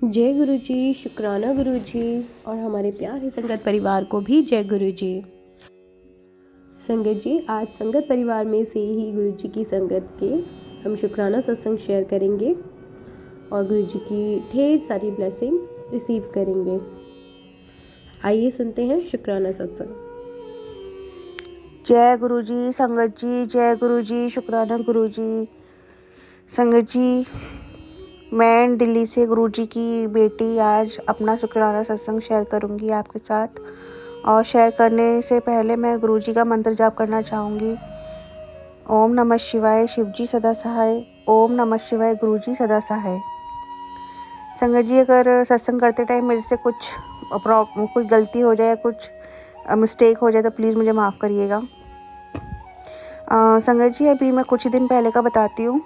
जय गुरु जी, शुक्राना गुरु जी और हमारे प्यारे संगत परिवार को भी जय गुरु जी। संगत जी, आज संगत परिवार में से ही गुरु जी की संगत के हम शुक्राना सत्संग शेयर करेंगे और गुरु जी की ढेर सारी ब्लेसिंग रिसीव करेंगे। आइए सुनते हैं शुक्राना सत्संग। जय गुरु जी, संगत जी, जय गुरु जी, शुक्राना गुरु जी। संगत जी, मैं दिल्ली से गुरु जी की बेटी आज अपना शुक्राना सत्संग शेयर करूंगी आपके साथ। और शेयर करने से पहले मैं गुरु जी का मंत्र जाप करना चाहूँगी। ओम नमः शिवाय, शिव जी सदा सहाय। ओम नमः शिवाय, गुरु जी सदा सहाय। संगत जी, अगर सत्संग करते टाइम मेरे से कुछ कोई गलती हो जाए, कुछ मिस्टेक हो जाए तो प्लीज़ मुझे माफ़ करिएगा। संगत जी, अभी मैं कुछ दिन पहले का बताती हूँ।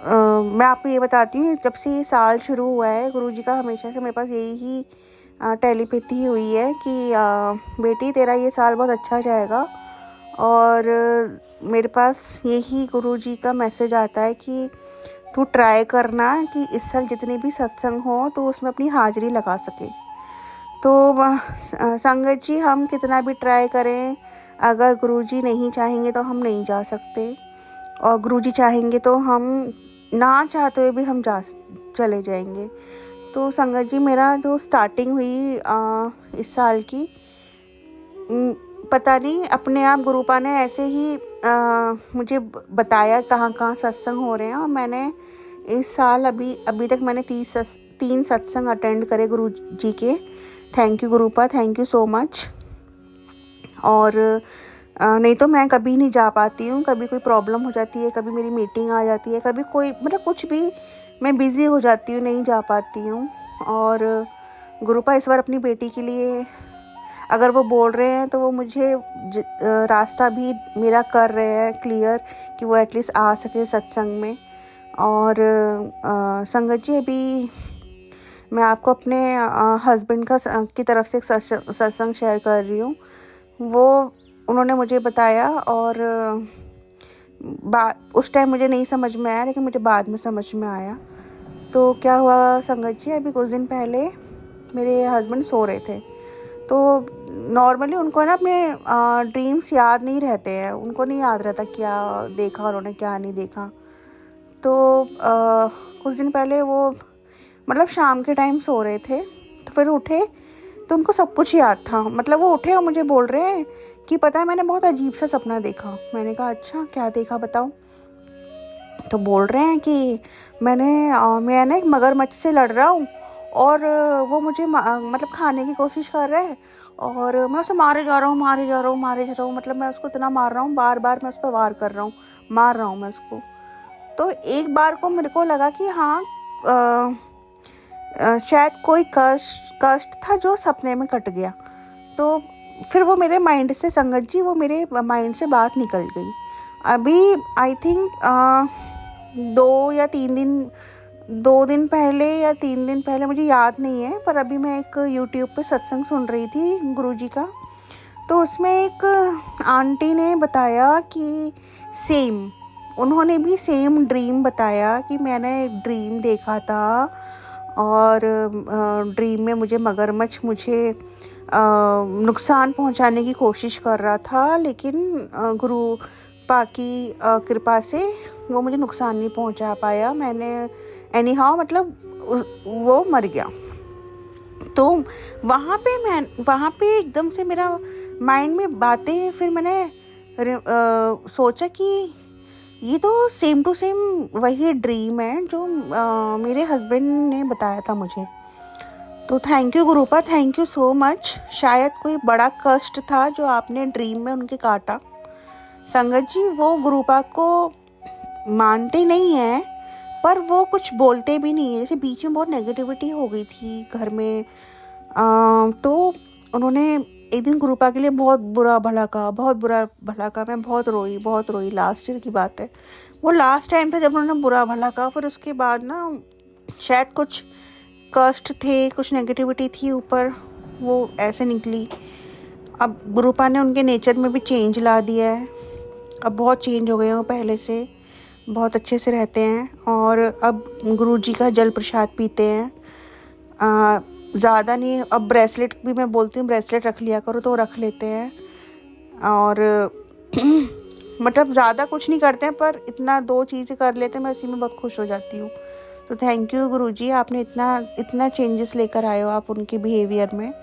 मैं आपको ये बताती हूँ, जब से ये साल शुरू हुआ है गुरुजी का हमेशा से मेरे पास यही ही टेलीपैथी हुई है कि बेटी तेरा ये साल बहुत अच्छा जाएगा। और मेरे पास यही गुरुजी का मैसेज आता है कि तू ट्राई करना कि इस साल जितने भी सत्संग हो तो उसमें अपनी हाजिरी लगा सके। तो संगत जी, हम कितना भी ट्राई करें, अगर गुरुजी नहीं चाहेंगे तो हम नहीं जा सकते, और गुरुजी चाहेंगे तो हम ना चाहते हुए भी हम चले जाएंगे। तो संगत जी, मेरा जो स्टार्टिंग हुई इस साल की, पता नहीं अपने आप गुरुपा ने ऐसे ही मुझे बताया कहाँ कहाँ सत्संग हो रहे हैं। और मैंने इस साल अभी तक मैंने 3 सत्संग अटेंड करे गुरु जी के। Thank you गुरुपा, thank you so much. और नहीं तो मैं कभी नहीं जा पाती हूँ, कभी कोई प्रॉब्लम हो जाती है, कभी मेरी मीटिंग आ जाती है, कभी कोई कुछ भी मैं बिज़ी हो जाती हूँ, नहीं जा पाती हूँ। और गुरुपा इस बार अपनी बेटी के लिए अगर वो बोल रहे हैं तो वो मुझे रास्ता भी मेरा कर रहे हैं क्लियर कि वो एटलीस्ट आ सके सत्संग में। और संगत जी, अभी मैं आपको अपने हस्बैंड की तरफ से एक सत्संग शेयर कर रही हूँ। वो उन्होंने मुझे बताया और उस टाइम मुझे नहीं समझ में आया, लेकिन मुझे बाद में समझ में आया। तो क्या हुआ संगत जी, अभी कुछ दिन पहले मेरे हस्बैंड सो रहे थे। तो नॉर्मली उनको ना अपने ड्रीम्स याद नहीं रहते हैं, उनको नहीं याद रहता क्या देखा उन्होंने क्या नहीं देखा। तो कुछ दिन पहले वो शाम के टाइम सो रहे थे, तो फिर उठे तो उनको सब कुछ याद था। वो उठे और मुझे बोल रहे हैं कि पता है मैंने बहुत अजीब सा सपना देखा। मैंने कहा अच्छा क्या देखा बताओ। तो बोल रहे हैं कि मैं ना एक मगरमच्छ से लड़ रहा हूँ और वो मुझे खाने की कोशिश कर रहा है और मैं उसे मारे जा रहा हूँ। मैं उसको इतना मार रहा हूँ, बार बार मैं उस पर वार कर रहा हूँ, मार रहा हूँ मैं उसको। तो एक बार को मेरे को लगा कि हाँ शायद कोई कष्ट था जो सपने में कट गया। तो फिर वो मेरे माइंड से संगत जी, वो मेरे माइंड से बात निकल गई। अभी आई थिंक 2 दिन पहले या 3 दिन पहले, मुझे याद नहीं है, पर अभी मैं एक यूट्यूब पे सत्संग सुन रही थी गुरुजी का। तो उसमें एक आंटी ने बताया कि उन्होंने भी सेम ड्रीम बताया कि मैंने ड्रीम देखा था और ड्रीम में मगरमच्छ मुझे नुकसान पहुंचाने की कोशिश कर रहा था, लेकिन गुरु पा की कृपा से वो मुझे नुकसान नहीं पहुंचा पाया। मैंने एनी हाउ वो मर गया। तो वहाँ पे एकदम से मेरा माइंड में बातें, फिर मैंने सोचा कि ये तो सेम टू सेम वही ड्रीम है जो मेरे हस्बैंड ने बताया था मुझे। तो thank you गुरुपा, thank you so much. शायद कोई बड़ा कष्ट था जो आपने ड्रीम में उनके काटा। संगत जी, वो गुरुपा को मानते नहीं हैं, पर वो कुछ बोलते भी नहीं है। जैसे बीच में बहुत नेगेटिविटी हो गई थी घर में, तो उन्होंने एक दिन गुरुपा के लिए बहुत बुरा भला कहा। मैं बहुत रोई। लास्ट ईयर की बात है, वो लास्ट टाइम था जब उन्होंने बुरा भला कहा। फिर उसके बाद ना शायद कुछ कष्ट थे, कुछ नेगेटिविटी थी ऊपर, वो ऐसे निकली। अब गुरुपा ने उनके नेचर में भी चेंज ला दिया है, अब बहुत चेंज हो गए हो पहले से। बहुत अच्छे से रहते हैं। और अब गुरुजी का जल प्रसाद पीते हैं। ज़्यादा नहीं, अब ब्रेसलेट भी मैं बोलती हूँ ब्रेसलेट रख लिया करो, तो वो रख लेते हैं। और मतलब ज़्यादा कुछ नहीं करते हैं, पर इतना 2 चीज़ें कर लेते हैं, मैं उसी में बहुत खुश हो जाती हूँ। तो थैंक यू गुरुजी, आपने इतना चेंजेस लेकर आए हो आप उनके बिहेवियर में।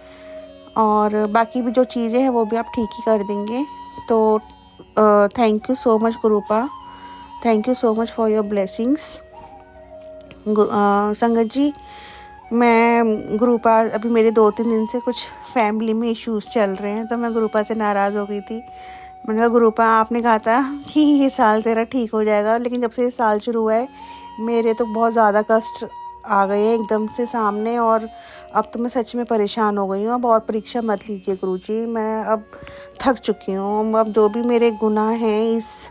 और बाकी भी जो चीज़ें हैं वो भी आप ठीक ही कर देंगे। तो thank you so much गुरुपा, thank you so much for your blessings. संगत जी, मैं गुरुपा, अभी मेरे 2-3 दिन से कुछ फैमिली में इश्यूज चल रहे हैं, तो मैं गुरुपा से नाराज़ हो गई थी। मैंने कहा गुरुपा, आपने कहा था कि ये साल तेरा ठीक हो जाएगा, लेकिन जब से ये साल शुरू हुआ है मेरे तो बहुत ज़्यादा कष्ट आ गए हैं एकदम से सामने, और अब तो मैं सच में परेशान हो गई हूँ। अब और परीक्षा मत लीजिए गुरुजी, मैं अब थक चुकी हूँ। अब जो भी मेरे गुनाह हैं इस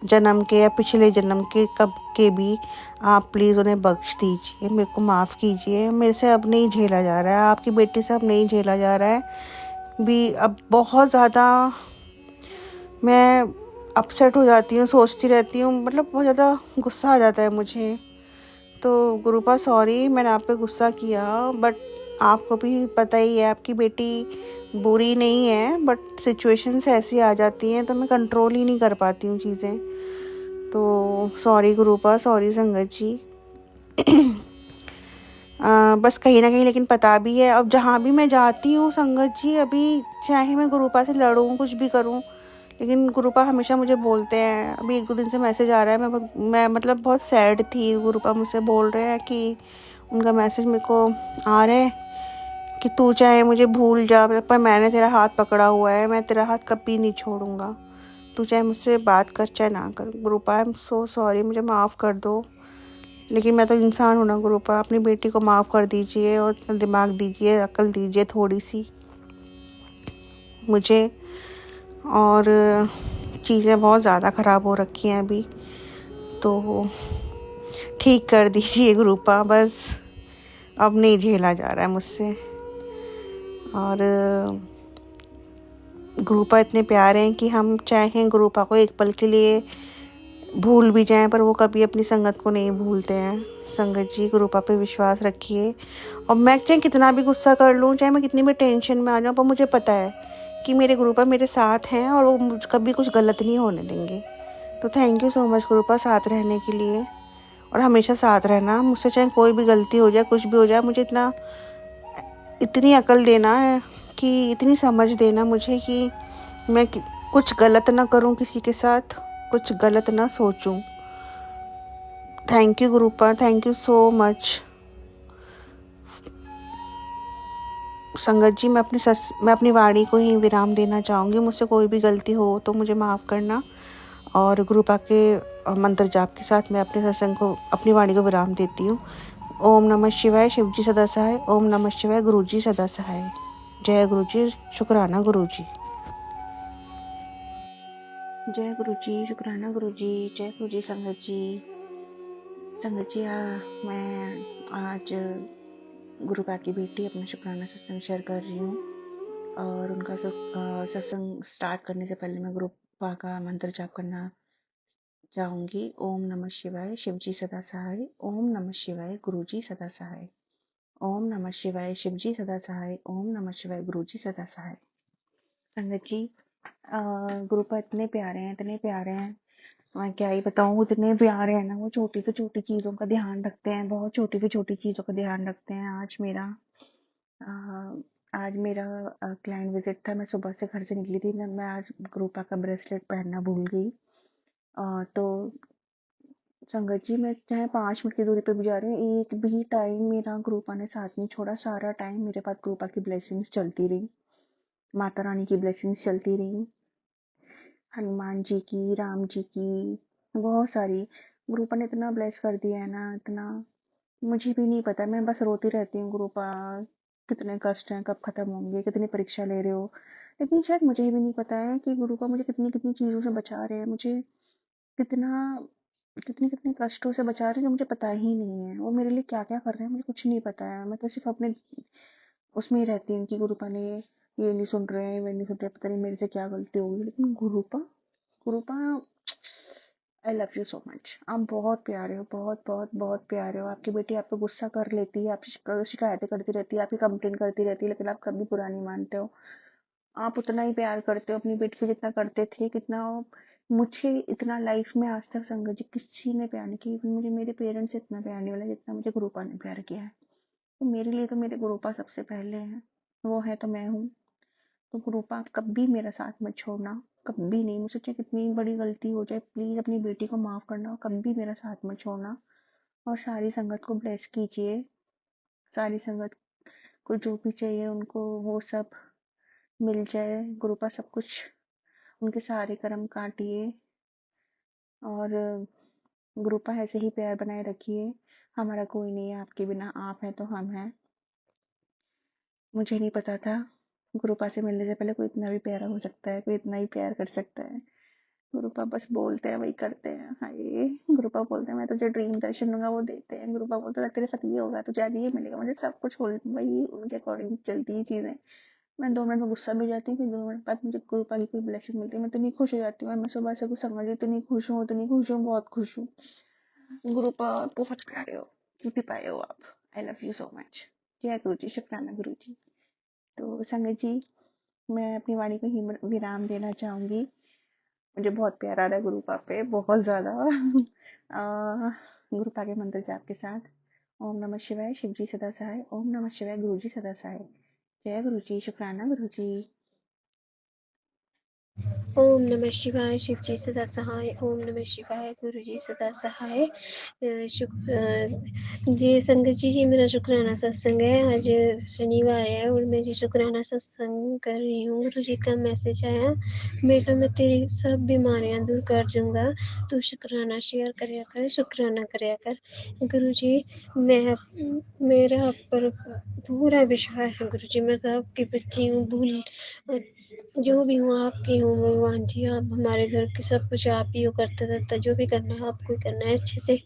जन्म के या पिछले जन्म के कब के भी, आप प्लीज़ उन्हें बख्श दीजिए, मेरे को माफ़ कीजिए। मेरे से अब नहीं झेला जा रहा है, आपकी बेटी से अब नहीं झेला जा रहा है भी। अब बहुत ज़्यादा मैं अपसेट हो जाती हूँ, सोचती रहती हूँ, मतलब बहुत ज़्यादा गुस्सा आ जाता है मुझे। तो गुरुपा सॉरी, मैंने आप पे गुस्सा किया, बट आपको भी पता ही है आपकी बेटी बुरी नहीं है, बट सिचुएशंस ऐसी आ जाती हैं तो मैं कंट्रोल ही नहीं कर पाती हूँ चीज़ें। तो सॉरी गुरुपा, सॉरी संगत जी। बस कहीं ना कहीं लेकिन पता भी है, अब जहाँ भी मैं जाती हूँ संगत जी, अभी चाहे मैं गुरुपा से लड़ूँ कुछ भी करूँ, लेकिन गुरुपा हमेशा मुझे बोलते हैं। अभी 1-2 दिन से मैसेज आ रहा है, मैं मतलब बहुत सैड थी, गुरुपा मुझसे बोल रहे हैं कि उनका मैसेज मेरे को आ रहा है कि तू चाहे मुझे भूल जा, पर मैंने तेरा हाथ पकड़ा हुआ है, मैं तेरा हाथ कभी नहीं छोड़ूंगा, तू चाहे मुझसे बात कर चाहे ना कर। गुरुपा आई एम सो सॉरी, मुझे माफ़ कर दो, लेकिन मैं तो इंसान हूँ ना गुरुपा, अपनी बेटी को माफ़ कर दीजिए और दिमाग दीजिए, अक्ल दीजिए थोड़ी सी मुझे। और चीज़ें बहुत ज़्यादा ख़राब हो रखी हैं अभी, तो ठीक कर दीजिए गुरुपा, बस अब नहीं झेला जा रहा है मुझसे। और गुरुपा इतने प्यारे हैं कि हम चाहें गुरुपा को एक पल के लिए भूल भी जाएं, पर वो कभी अपनी संगत को नहीं भूलते हैं। संगत जी, गुरुपा पे विश्वास रखिए। और मैं चाहे कितना भी गुस्सा कर लूँ, चाहे मैं कितनी भी टेंशन में आ जाऊँ, पर मुझे पता है कि मेरे गुरुपा मेरे साथ हैं और वो मुझ कभी कुछ गलत नहीं होने देंगे। तो थैंक यू सो मच गुरुपा, साथ रहने के लिए, और हमेशा साथ रहना। मुझसे चाहे कोई भी गलती हो जाए, कुछ भी हो जाए, मुझे इतनी अकल देना है कि इतनी समझ देना मुझे कि मैं कुछ गलत ना करूं, किसी के साथ कुछ गलत ना सोचूं। Thank you गुरुपा, thank you so much. संगत जी, मैं अपनी वाणी को ही विराम देना चाहूँगी। मुझसे कोई भी गलती हो तो मुझे माफ़ करना। और गुरुपा के मंत्र जाप के साथ मैं अपने सत्संग को, अपनी वाणी को विराम देती हूँ। ओम नमः शिवाय, शिवजी सदा सहाय। ओम नमः शिवाय, गुरुजी सदा सहाय। जय गुरुजी, शुक्राना गुरुजी। जय गुरु जी, शुक्राना गुरु जी, जय गुरु जी। संगत जी, मैं आज गुरुपा की बेटी अपना शुक्राना सत्संग शेयर कर रही हूँ। और उनका सत्संग स्टार्ट करने से पहले मैं गुरुपा का मंत्र जाप करना चाहूँगी। ओम नमः शिवाय, शिवजी सदा सहाय। ओम नमः शिवाय, गुरुजी सदा सहाय। ओम नमः शिवाय, शिवजी सदा सहाय। ओम नमः शिवाय, गुरुजी सदा सहाय। संगत जी, गुरुपा इतने प्यारे हैं, इतने प्यारे हैं, मैं क्या ही बताऊँ, इतने प्यारे हैं ना। वो छोटी से छोटी चीज़ों का ध्यान रखते हैं, बहुत छोटी से छोटी चीज़ों का ध्यान रखते हैं। आज मेरा क्लाइंट विजिट था, मैं सुबह से घर से निकली थी, मैं आज गुरुपा का ब्रेसलेट पहनना भूल गई। तो संगत जी, मैं चाहे 5 मिनट की दूरी पे भी जा रही हूँ, एक भी टाइम मेरा गुरुपा ने साथ नहीं छोड़ा। सारा टाइम मेरे पास गुरुपा की ब्लेसिंग्स चलती रही, माता रानी की ब्लेसिंग्स चलती रही, हनुमान जी की, राम जी की, बहुत सारी। गुरुपा ने इतना ब्लेस कर दिया है ना, इतना मुझे भी नहीं पता। मैं बस रोती रहती हूँ, गुरुपा कितने कष्ट हैं, कब खत्म होंगे, कितनी परीक्षा ले रहे हो। लेकिन शायद मुझे भी नहीं पता है कि गुरुपा मुझे कितनी कितनी चीज़ों से बचा रहे हैं, मुझे कितना कितने कितने कष्टों से बचा रहे हैं जो मुझे पता ही नहीं है। वो मेरे लिए क्या क्या कर रहे हैं मुझे कुछ नहीं पता है। मैं तो सिर्फ अपने उसमें ही रहती हूँ कि गुरुपा ने ये नहीं सुन रहे हैं, वो नहीं सुन रहे, पता नहीं मेरे से क्या गलती होगी। लेकिन Gurupa Gurupa I love you so much. आप बहुत प्यारे हो, बहुत बहुत बहुत प्यारे हो। आपकी बेटी आप पे गुस्सा कर लेती है, आपसे शिकायतें करती रहती है, आपकी कंप्लेन करती रहती है, लेकिन आप कभी बुरा नहीं मानते हो। आप उतना ही प्यार करते हो अपनी बेटी को जितना करते थे, कितना मुझे इतना लाइफ में आज तक संगत जी किसी ने प्यार नहीं किया। Even मुझे मेरे पेरेंट्स से इतना प्यार नहीं मिला जितना मुझे गुरुपा ने प्यार किया है। तो मेरे लिए तो मेरे गुरुपा सबसे पहले हैं, वो है तो मैं हूँ। तो गुरुपा आप कभी मेरा साथ मत छोड़ना, कभी नहीं। मुझसे चाहे कितनी बड़ी गलती हो जाए, प्लीज अपनी बेटी को माफ करना, कभी मेरा साथ मत छोड़ना। और सारी संगत को ब्लेस कीजिए, सारी संगत को जो भी चाहिए उनको वो सब मिल जाए। गुरुपा सब कुछ उनके सारे कर्म काटिए, और गुरुपा ऐसे ही प्यार बनाए रखिए। हमारा कोई नहीं है आपके बिना, आप हैं तो हम हैं। मुझे नहीं पता था गुरुपा से मिलने से पहले कोई इतना भी प्यारा हो सकता है, कोई इतना ही प्यार कर सकता है। गुरुपा बस बोलते हैं वही करते हैं। हाय, गुरुपा बोलते हैं मैं तुझे ड्रीम दर्शन दूंगा, वो देते हैं। गुरुपा बोलते हैं तेरे साथ ये होगा, तुझे आज ये मिलेगा, मुझे सब कुछ वही उनके अकॉर्डिंग चलती है चीजें। मैं 2 मिनट में गुस्सा भी हो जाती हूँ, फिर 2 मिनट बाद मुझे गुरुपा की कोई ब्लेसिंग मिलती है, मैं इतनी खुश हो जाती हूँ। मैं सुबह से कुछ समझ इतनी खुश हूँ, इतनी खुश हूँ, बहुत खुश हूँ। गुरुपा बहुत प्यारे हो, क्योंकि पाए हो आप। आई लव यू सो मच। जय गुरु जी, शुक्राना गुरु जी। तो संगत जी, मैं अपनी वाणी को ही विराम देना चाहूंगी। मुझे बहुत प्यार आ रहा है गुरुपा पे, बहुत ज्यादा। गुरुपा के मंत्र जाप के साथ। ओम नमः शिवाय, शिव जी सदा सहाय। ओम नमः शिवाय, गुरु जी सदा सहाय। जय गुरु जी, शुक्राना गुरु जी। ओम नमः शिवाय, शिव जी सदा सहाय। ओम नमः शिवाय, गुरु जी सदा सहाय। जी संगत जी मेरा शुक्राना सत्संग है। आज शनिवार है और मैं जी शुक्राना सत्संग कर रही हूँ। गुरु जी का मैसेज आया, बेटा मैं तेरी सब बीमारियां दूर कर दूंगा, तू शुक्राना शेयर करया कर, शुक्राना करया कर। गुरु जी मेरा आप पर पूरा विश्वास है। गुरु जी मैं तो आपकी बच्ची हूँ, भूल जो भी हूँ आपकी हूँ भगवान जी। आप हमारे घर की सब कुछ आप ही हो, करते रहता जो भी करना है आपको करना है अच्छे से।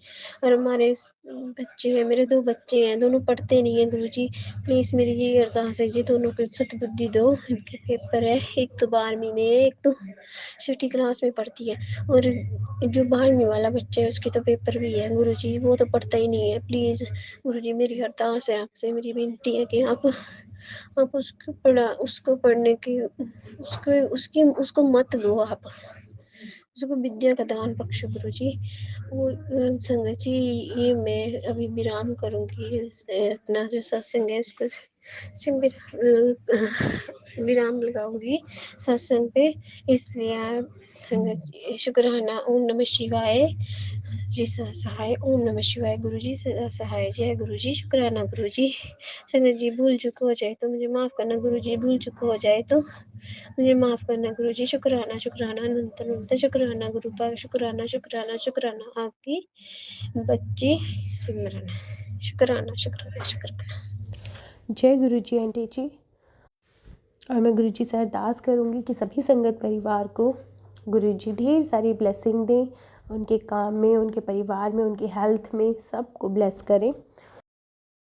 और हमारे बच्चे हैं, मेरे 2 बच्चे हैं, दोनों पढ़ते नहीं हैं। गुरु जी प्लीज़ मेरी जी अरदास है जी, दोनों को सद्बुद्धि दो। इनके पेपर है, एक तो 12वीं में है, एक तो छठी क्लास में पढ़ती है। और जो 12वीं वाला बच्चा है उसके तो पेपर भी है गुरु जी, वो तो पढ़ता ही नहीं है। प्लीज़ गुरु जी मेरी अरदास है आपसे, मेरी विनती है कि आप उसको पढ़ने की उसको मत दो आप, उसको विद्या का दान बख्शो गुरु जी। और संगत जी ये मैं अभी विराम करूँगी, अपना जो सत्संग है इसको विराम लगाऊंगी सत्संग पे। इसलिए आप संगत जी शुक्राना। ओम नमः शिवाय, जी सहाय। ओम नमः शिवाय, गुरु जी सहाय। जय गुरु जी, शुक्राना गुरु जी। संगत जी भूल चुक हो जाए तो मुझे माफ़ करना गुरु जी, भूल चुक हो जाए तो मुझे माफ़ करना गुरु जी। शुक्राना शुक्राना अनंत अनंत शुक्राना गुरुपा, शुक्राना शुक्राना शुक्राना। आपकी बच्ची सिमरन। शुक्राना शुक्राना शुक्राना। जय गुरु जी आंटी जी। और मैं गुरु जी से अरदास करूँगी कि सभी संगत परिवार को गुरु जी ढेर सारी ब्लेसिंग दें, उनके काम में, उनके परिवार में, उनके हेल्थ में, सबको ब्लेस करें।